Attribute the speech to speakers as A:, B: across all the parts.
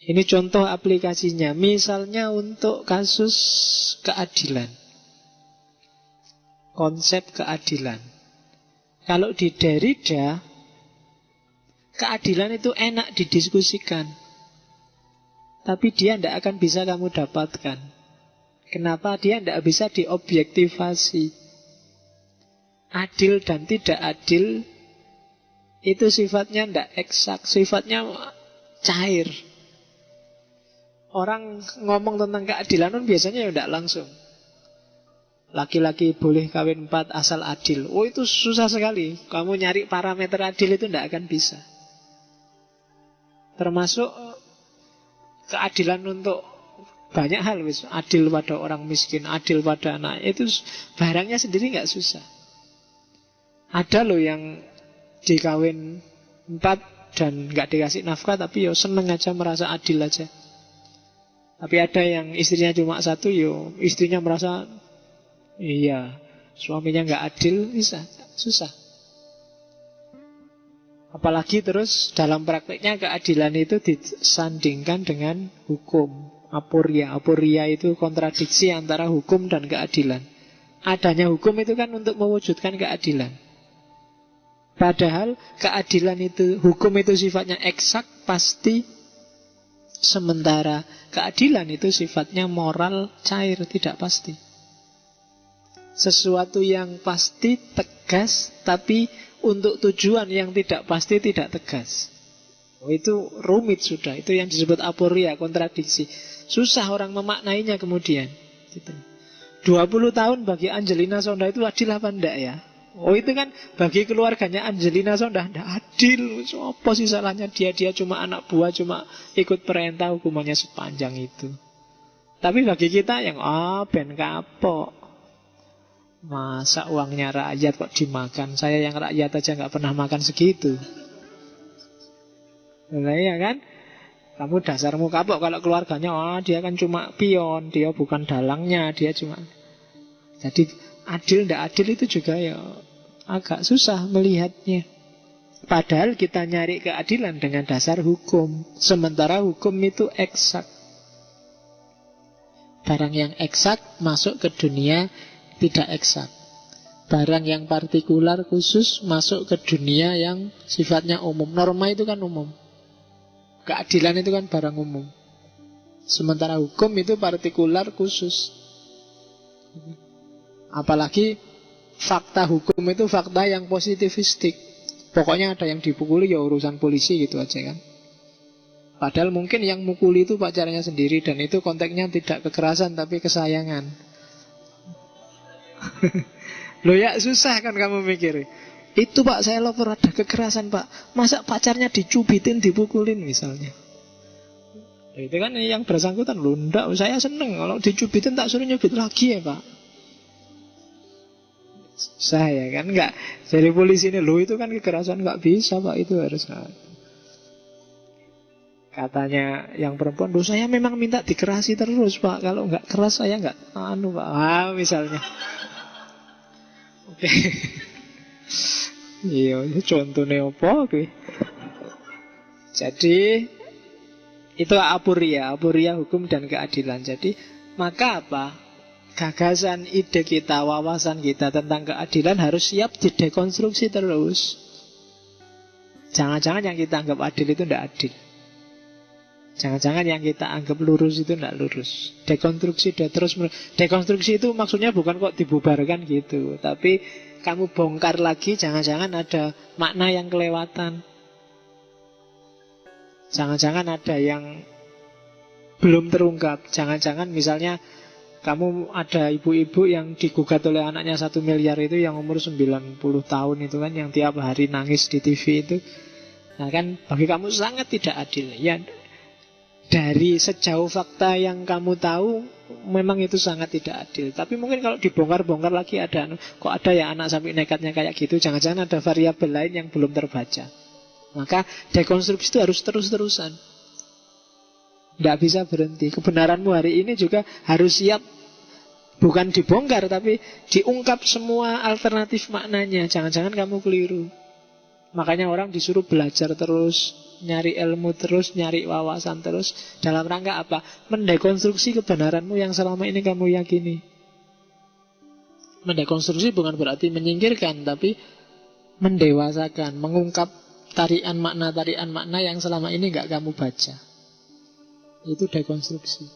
A: Ini contoh aplikasinya. Misalnya untuk kasus keadilan, konsep keadilan. Kalau di Derrida, keadilan itu enak didiskusikan, tapi dia tidak akan bisa kamu dapatkan. Kenapa? Dia tidak bisa diobjektivasi. Adil dan tidak adil itu sifatnya tidak eksak, sifatnya cair. Orang ngomong tentang keadilan kan biasanya ya tidak langsung. Laki-laki boleh kawin 4 asal adil. Oh, itu susah sekali. Kamu nyari parameter adil itu tidak akan bisa. Termasuk keadilan untuk banyak hal. Adil pada orang miskin, adil pada anak. Itu barangnya sendiri nggak susah. Ada loh yang dikawin 4 dan nggak dikasih nafkah, tapi yo seneng aja, merasa adil aja. Tapi ada yang istrinya cuma 1, yo istrinya merasa iya, suaminya nggak adil, bisa, susah. Apalagi terus dalam prakteknya keadilan itu disandingkan dengan hukum. Aporia. Aporia itu kontradiksi antara hukum dan keadilan. Adanya hukum itu kan untuk mewujudkan keadilan. Padahal keadilan itu, hukum itu sifatnya eksak, pasti. Sementara keadilan itu sifatnya moral, cair, tidak pasti. Sesuatu yang pasti, tegas, tapi untuk tujuan yang tidak pasti, tidak tegas. Oh, itu rumit sudah. Itu yang disebut aporia, kontradiksi. Susah orang memaknainya kemudian. 20 tahun bagi Angelina Sonda itu adil apa enggak ya? Oh, itu kan bagi keluarganya Angelina Sonda enggak adil. Apa sih salahnya dia? Dia cuma anak buah, cuma ikut perintah, hukumannya sepanjang itu. Tapi bagi kita yang ben kapok. Masa uangnya rakyat kok dimakan? Saya yang rakyat aja nggak pernah makan segitu. Nah, ya kan? Kamu dasarmu kapok kalau keluarganya, dia kan cuma pion, dia bukan dalangnya, dia cuma. Jadi adil ndak adil itu juga ya agak susah melihatnya. Padahal kita nyari keadilan dengan dasar hukum. Sementara hukum itu eksak. Barang yang eksak masuk ke dunia tidak eksak. Barang yang partikular khusus masuk ke dunia yang sifatnya umum. Norma itu kan umum. Keadilan itu kan barang umum. Sementara hukum itu partikular khusus. Apalagi fakta hukum itu fakta yang positivistik. Pokoknya ada yang dipukuli ya urusan polisi gitu aja kan. Padahal mungkin yang mukuli itu pacarnya sendiri, dan itu konteksnya tidak kekerasan tapi kesayangan. Loh ya, susah kan kamu mikir. Itu Pak, saya lapor ada kekerasan Pak. Masa pacarnya dicubitin, dipukulin misalnya. Itu kan yang bersangkutan. Loh enggak, saya seneng kalau dicubitin tak suruh nyubit lagi ya Pak. Saya kan enggak. Dari polisi ini, loh itu kan kekerasan, enggak bisa Pak, itu harus. Katanya yang perempuan, loh saya memang minta dikerasi terus Pak. Kalau enggak keras saya enggak Pak. Misalnya. Oke. Iya, contohnya apa gue? Jadi itu aporia hukum dan keadilan. Jadi maka apa? Gagasan, ide kita, wawasan kita tentang keadilan harus siap didekonstruksi terus. Jangan-jangan yang kita anggap adil itu tidak adil. Jangan-jangan yang kita anggap lurus itu tidak lurus. Dekonstruksi dan terus. Dekonstruksi itu maksudnya bukan kok dibubarkan gitu, tapi kamu bongkar lagi, jangan-jangan ada makna yang kelewatan. Jangan-jangan ada yang belum terungkap. Jangan-jangan misalnya kamu ada ibu-ibu yang digugat oleh anaknya 1 miliar itu, yang umur 90 tahun itu kan, yang tiap hari nangis di TV itu. Nah kan bagi kamu sangat tidak adil. Ya, dari sejauh fakta yang kamu tahu, memang itu sangat tidak adil. Tapi mungkin kalau dibongkar-bongkar lagi ada, kok ada ya anak sampai nekatnya kayak gitu. Jangan-jangan ada variabel lain yang belum terbaca. Maka dekonstruksi itu harus terus-terusan. Tidak bisa berhenti. Kebenaranmu hari ini juga harus siap. Bukan dibongkar, tapi diungkap semua alternatif maknanya. Jangan-jangan kamu keliru. Makanya orang disuruh belajar terus, nyari ilmu terus, nyari wawasan terus. Dalam rangka apa? Mendekonstruksi kebenaranmu yang selama ini kamu yakini. Mendekonstruksi bukan berarti menyingkirkan, tapi mendewasakan, mengungkap tarian makna yang selama ini nggak kamu baca. Itu dekonstruksi.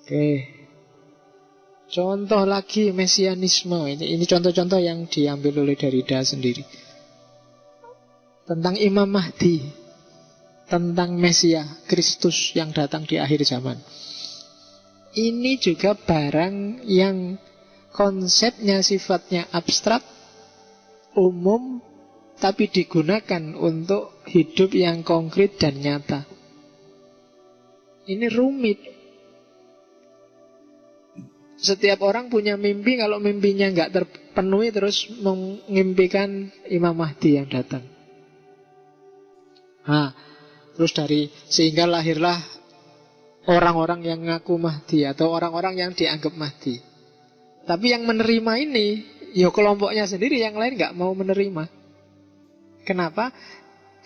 A: Oke. Contoh lagi mesianisme. Ini contoh-contoh yang diambil oleh Derrida sendiri. Tentang Imam Mahdi, tentang Mesia, Kristus yang datang di akhir zaman. Ini juga barang yang konsepnya sifatnya abstrak, umum, tapi digunakan untuk hidup yang konkret dan nyata. Ini rumit. Setiap orang punya mimpi, kalau mimpinya nggak terpenuhi terus mengimpikan Imam Mahdi yang datang. Terus sehingga lahirlah orang-orang yang ngaku Mahdi atau orang-orang yang dianggap Mahdi. Tapi yang menerima ini, ya kelompoknya sendiri, yang lain nggak mau menerima. Kenapa?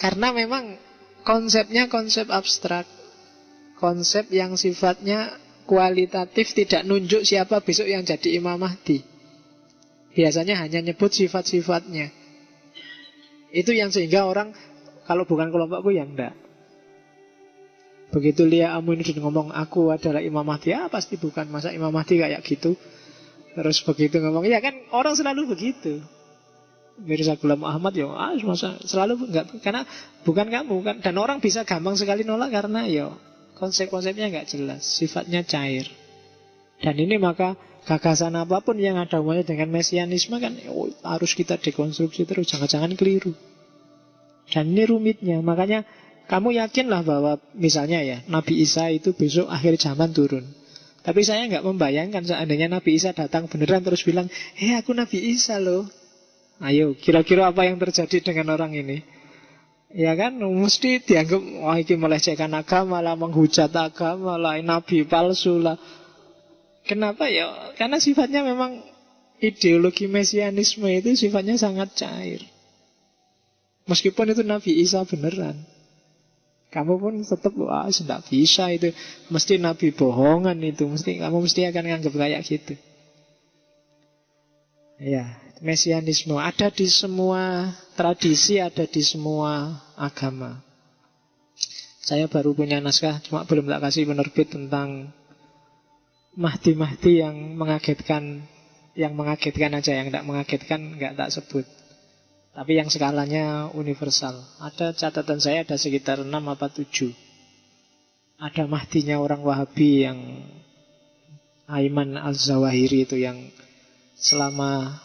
A: Karena memang konsepnya konsep abstrak, konsep yang sifatnya kualitatif, tidak nunjuk siapa besok yang jadi Imam Mahdi. Biasanya hanya nyebut sifat-sifatnya. Itu yang sehingga orang, kalau bukan kelompokku ya enggak. Begitu Lia Aminuddin ngomong aku adalah Imam Mahdi, pasti bukan, masa Imam Mahdi kayak gitu. Terus begitu ngomong, ya kan orang selalu begitu. Mirza Ghulam Ahmad ya masa selalu enggak, karena bukan kamu kan. Dan orang bisa gampang sekali nolak karena ya konsep-konsepnya nggak jelas, sifatnya cair. Dan ini maka gagasan apapun yang ada hubungannya dengan mesianisme kan harus kita dekonstruksi terus, jangan-jangan keliru. Dan ini rumitnya. Makanya kamu yakinlah bahwa misalnya ya Nabi Isa itu besok akhir zaman turun. Tapi saya nggak membayangkan seandainya Nabi Isa datang beneran terus bilang, aku Nabi Isa loh. Ayo, kira-kira apa yang terjadi dengan orang ini? Ya kan, mesti dianggap wah ini melecehkan agama lah, menghujat agama lah, nabi palsu lah. Kenapa ya? Karena sifatnya memang ideologi mesianisme itu sifatnya sangat cair. Meskipun itu Nabi Isa beneran, kamu pun tetap tidak bisa itu, mesti nabi bohongan itu, kamu mesti akan nganggap kayak gitu. Ya, mesianisme ada di semua tradisi, ada di semua agama. Saya baru punya naskah, cuma belum tak kasih penerbit, tentang Mahdi-Mahdi yang mengagetkan. Yang mengagetkan aja, yang tidak mengagetkan nggak tak sebut. Tapi yang skalanya universal. Ada catatan saya ada sekitar 6 apa 7. Ada Mahdinya orang Wahabi yang Ayman Al-Zawahiri itu, yang selama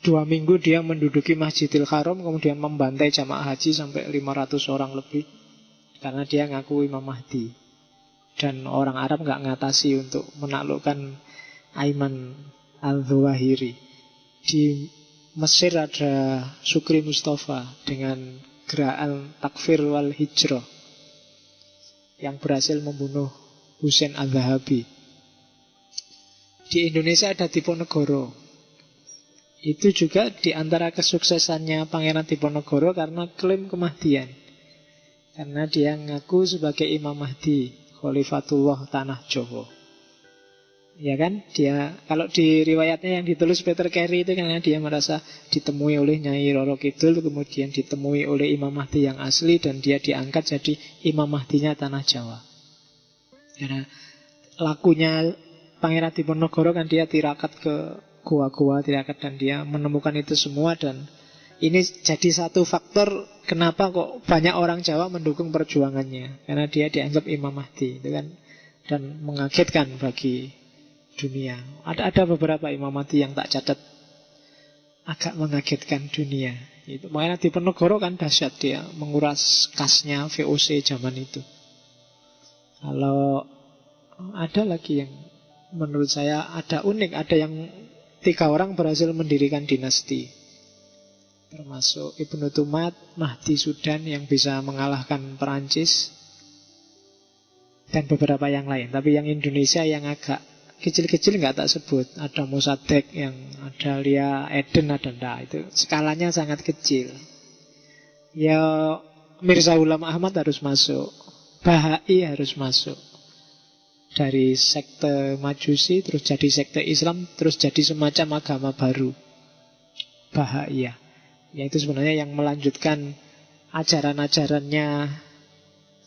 A: 2 minggu dia menduduki Masjidil Haram, kemudian membantai jamaah haji sampai 500 orang lebih, karena dia ngaku Imam Mahdi. Dan orang Arab nggak ngatasi untuk menaklukkan Ayman Al-Zawahiri. Di Mesir ada Sukri Mustafa dengan gerakan Takfir wal Hijrah yang berhasil membunuh Husain Al-Zahabi. Di Indonesia ada Diponegoro. Itu juga di antara kesuksesannya Pangeran Diponegoro karena klaim kemahdian. Karena dia ngaku sebagai Imam Mahdi, Khalifatullah Tanah Jawa. Ya kan? Dia kalau di riwayatnya yang ditulis Peter Carey itu karena dia merasa ditemui oleh Nyai Roro Kidul, kemudian ditemui oleh Imam Mahdi yang asli, dan dia diangkat jadi Imam Mahdinya Tanah Jawa. Karena lakunya Pangeran Diponegoro kan dia tirakat ke gua-gua, tirakat, dan dia menemukan itu semua. Dan ini jadi satu faktor kenapa kok banyak orang Jawa mendukung perjuangannya, karena dia dianggap Imam Mahdi itu kan, dan mengagetkan bagi dunia. Ada beberapa Imam Mahdi yang tak catat agak mengagetkan dunia. Itu makanya Diponegoro kan dahsyat, dia menguras kasnya VOC zaman itu. Kalau ada lagi yang menurut saya ada unik, ada yang 3 orang berhasil mendirikan dinasti, termasuk Ibnu Tumat, Mahdi Sudan yang bisa mengalahkan Perancis, dan beberapa yang lain. Tapi yang Indonesia yang agak kecil-kecil nggak tak sebut. Ada Mossadegh, yang ada Lia Eden, ada ndak. Itu skalanya sangat kecil. Ya Mirza Ghulam Ahmad harus masuk, Bahai harus masuk. Dari sekte Majusi terus jadi sekte Islam, terus jadi semacam agama baru, Bahaiyah. Yaitu sebenarnya yang melanjutkan ajaran-ajarannya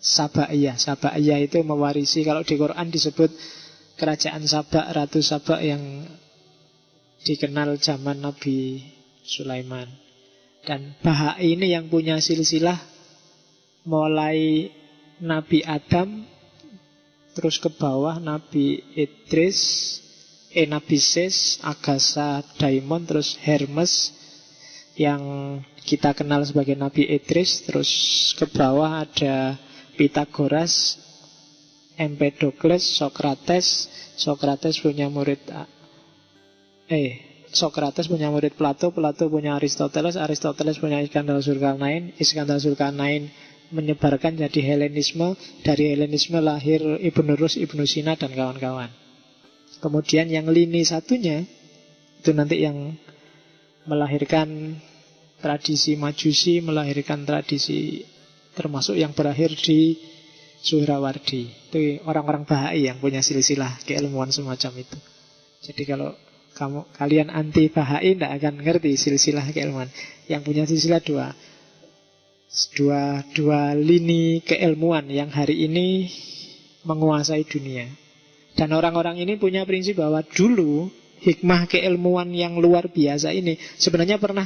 A: Sabaiyah. Sabaiyah itu mewarisi, kalau di Quran disebut kerajaan Sabak, Ratu Sabak yang dikenal zaman Nabi Sulaiman. Dan Bahai ini yang punya silsilah mulai Nabi Adam, terus ke bawah Nabi Idris, Nabi Ses, Agatha, Daimon, terus Hermes yang kita kenal sebagai Nabi Idris. Terus ke bawah ada Pythagoras, Empedokles, Socrates. Socrates punya murid Socrates punya murid Plato, Plato punya Aristoteles, Aristoteles punya Iskandar Zulkarnain, Iskandar Zulkarnain menyebarkan jadi Helenisme. Dari Helenisme lahir Ibnu Rus, Ibnu Sina, dan kawan-kawan. Kemudian yang lini satunya itu nanti yang melahirkan tradisi Majusi, melahirkan tradisi termasuk yang berakhir di Suhrawardi. Itu orang-orang Bahai yang punya silsilah keilmuan semacam itu. Jadi kalau kalian anti Bahai tidak akan ngerti silsilah keilmuan. Yang punya silsilah dua lini keilmuan yang hari ini menguasai dunia. Dan orang-orang ini punya prinsip bahwa dulu hikmah keilmuan yang luar biasa ini sebenarnya pernah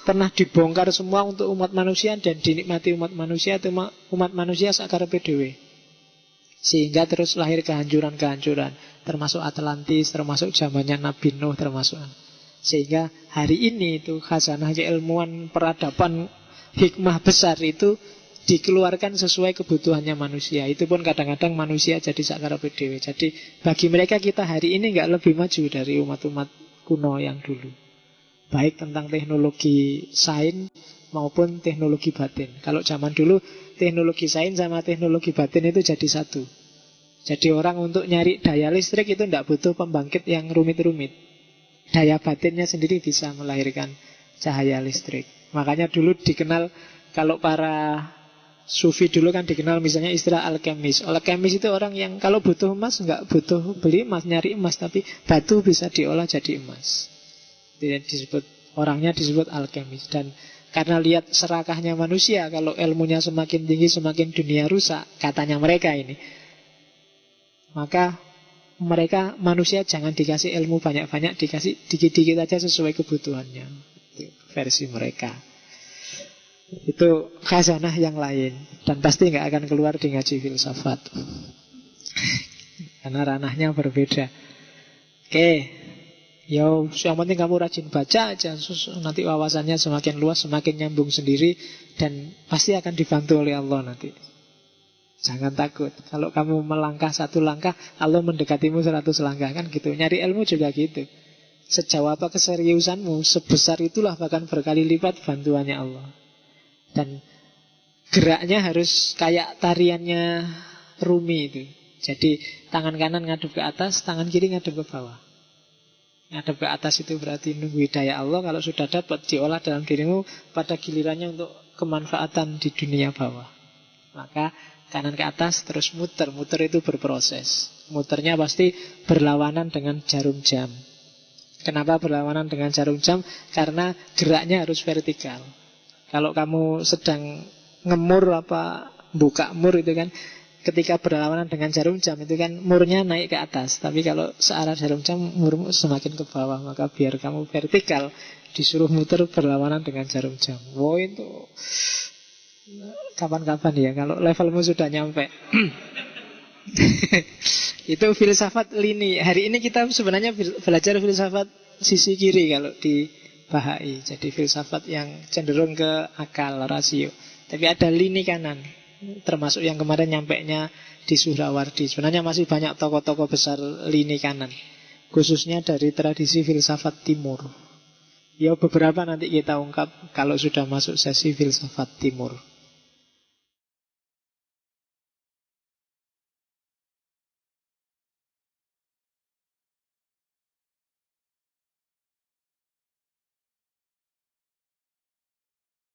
A: dibongkar semua untuk umat manusia dan dinikmati umat manusia, atau umat manusia sakarepe dhewe. Sehingga terus lahir kehancuran-kehancuran, termasuk Atlantis, termasuk zamannya Nabi Nuh, termasuk. Sehingga hari ini itu khazanah keilmuan peradaban hikmah besar itu dikeluarkan sesuai kebutuhannya manusia. Itu pun kadang-kadang manusia jadi sakarepe dhewe. Jadi bagi mereka kita hari ini nggak lebih maju dari umat-umat kuno yang dulu. Baik tentang teknologi sains maupun teknologi batin. Kalau zaman dulu teknologi sains sama teknologi batin itu jadi satu. Jadi orang untuk nyari daya listrik itu tidak butuh pembangkit yang rumit-rumit. Daya batinnya sendiri bisa melahirkan cahaya listrik. Makanya dulu dikenal, kalau para sufi dulu kan dikenal misalnya istilah alkemis. Alkemis itu orang yang kalau butuh emas nggak butuh beli emas, nyari emas, tapi batu bisa diolah jadi emas. Orangnya disebut alkemis. Dan karena lihat serakahnya manusia, kalau ilmunya semakin tinggi semakin dunia rusak, katanya mereka ini, maka mereka manusia jangan dikasih ilmu banyak-banyak, dikasih dikit-dikit aja sesuai kebutuhannya. Itu versi mereka. Itu khazanah yang lain, dan pasti nggak akan keluar di ngaji filsafat karena ranahnya berbeda. Oke. Yo, yang penting kamu rajin baca aja, nanti wawasannya semakin luas, semakin nyambung sendiri, dan pasti akan dibantu oleh Allah nanti. Jangan takut. Kalau kamu melangkah satu langkah, Allah mendekatimu 100 langkah, kan gitu. Nyari ilmu juga gitu. Sejauh apa keseriusanmu, sebesar itulah bahkan berkali lipat bantuannya Allah. Dan geraknya harus kayak tariannya Rumi itu. Jadi tangan kanan ngadep ke atas, tangan kiri ngadep ke bawah. Ngadep ke atas itu berarti nunggu hidayah Allah. Kalau sudah dapat, diolah dalam dirimu pada gilirannya untuk kemanfaatan di dunia bawah. Maka kanan ke atas terus muter. Muter itu berproses. Muternya pasti berlawanan dengan jarum jam. Kenapa berlawanan dengan jarum jam? Karena geraknya harus vertikal. Kalau kamu sedang ngemur buka mur itu kan, ketika berlawanan dengan jarum jam itu kan murnya naik ke atas. Tapi kalau searah jarum jam, murmu semakin ke bawah. Maka biar kamu vertikal, disuruh muter berlawanan dengan jarum jam. Wow, itu kapan-kapan ya kalau levelmu sudah nyampe. Itu filsafat lini. Hari ini kita sebenarnya belajar filsafat sisi kiri kalau di Bahai. Jadi filsafat yang cenderung ke akal, rasio. Tapi ada lini kanan, termasuk yang kemarin nyampainya di Suhrawardi. Sebenarnya masih banyak tokoh-tokoh besar lini kanan, khususnya dari tradisi filsafat timur. Ya beberapa nanti kita ungkap kalau sudah masuk sesi filsafat timur.